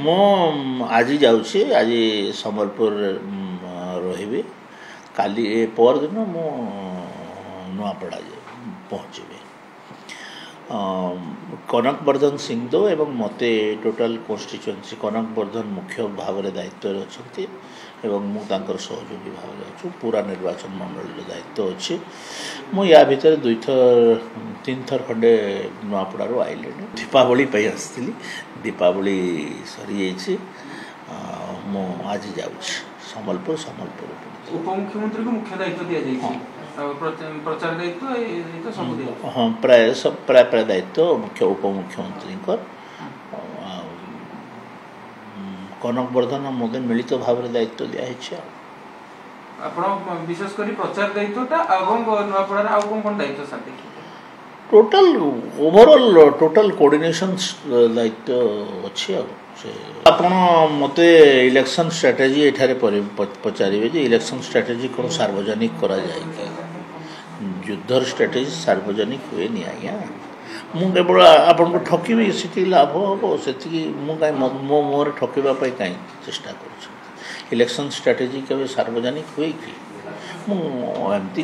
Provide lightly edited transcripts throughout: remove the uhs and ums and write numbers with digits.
ମୁଁ ଆଜି ଯାଉଛି ଆଜି ସମ୍ବଲପୁର ରହିବି କାଲି ପରଦିନ ମୁଁ ନୂଆପଡ଼ା ପହଞ୍ଚିବି। କନକବର୍ଦ୍ଧନ ସିଂହଦେଓ ଏବଂ ମୋତେ ଟୋଟାଲ କନଷ୍ଟିଚ୍ୟୁଏନ୍ସି କନକବର୍ଦ୍ଧନ ମୁଖ୍ୟ ଭାବରେ ଦାୟିତ୍ୱରେ ଅଛନ୍ତି ଏବଂ ମୁଁ ତାଙ୍କର ସହଯୋଗୀ ଭାବରେ ଅଛୁ। ପୁରା ନିର୍ବାଚନ ମଣ୍ଡଳୀର ଦାୟିତ୍ୱ ଅଛି। ମୁଁ ୟା ଭିତରେ ତିନି ଥର ଖଣ୍ଡେ ନୂଆପଡ଼ାରୁ ଆଇଲିଣି। ଦୀପାବଳି ପାଇଁ ଆସିଥିଲି, ଦୀପାବଳି ସରିଯାଇଛି। ମୁଁ ଆଜି ଯାଉଛି ସମ୍ବଲପୁର। ଉପମୁଖ୍ୟମନ୍ତ୍ରୀଙ୍କୁ ମୁଖ୍ୟ ଦାୟିତ୍ୱ ଦିଆଯାଇଛି, ପ୍ରଚାର ଦାୟିତ୍ୱ ସବୁ ଦିଆଯାଇଛି। ହଁ, ପ୍ରାୟ ଦାୟିତ୍ୱ ମୁଖ୍ୟ ଉପମୁଖ୍ୟମନ୍ତ୍ରୀଙ୍କର। କନକବର୍ଦ୍ଧନ ମୋତେ ମିଳିତ ଭାବରେ ଦାୟିତ୍ୱ ଦିଆହେଇଛି। ଆପଣ ବିଶେଷ କରି ପ୍ରଚାର ଦାୟିତ୍ୱଟା ଏବଂ ନୂଆପଡ଼ାରେ ଆଉ କ'ଣ ଦାୟିତ୍ୱ ସାର୍ ଦେଖିବେ? ଟୋଟାଲ କୋର୍ଡିନେସନ୍ ଦାୟିତ୍ୱ ଅଛି। ଆଉ ଆପଣ ମୋତେ ଇଲେକ୍ସନ୍ ଷ୍ଟ୍ରାଟେଜି ଏଠାରେ ପଚାରିବେ ଯେ ଇଲେକ୍ସନ୍ ଷ୍ଟ୍ରାଟେଜି କ'ଣ ସାର୍ବଜନିକ କରାଯାଏ କି? ଯୁଦ୍ଧର ଷ୍ଟ୍ରାଟେଜି ସାର୍ବଜନିକ ହୁଏନି ଆଜ୍ଞା। ମୁଁ କେବଳ ଆପଣଙ୍କୁ ଠକିବି, ସେତିକି ଲାଭ ହେବ। ସେତିକି ମୁଁ କାହିଁ ମୋ ମୁହଁରେ ଠକିବା ପାଇଁ କାହିଁ ଚେଷ୍ଟା କରୁଛନ୍ତି? ଇଲେକ୍ସନ୍ ଷ୍ଟ୍ରାଟେଜି କେବେ ସାର୍ବଜନିକ ହୁଏ କି? ମୁଁ ଏମିତି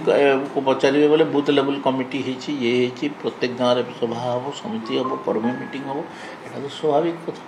ପଚାରିବେ ବୋଲେ ବୁଥ୍ ଲେଭେଲ୍ କମିଟି ହେଇଛି, ଇଏ ହେଇଛି, ପ୍ରତ୍ୟେକ ଗାଁରେ ସଭା ହେବ, ସମିତି ହେବ, କର୍ମୀ ମିଟିଂ ହେବ, ଏଇଟା ତ ସ୍ୱାଭାବିକ କଥା।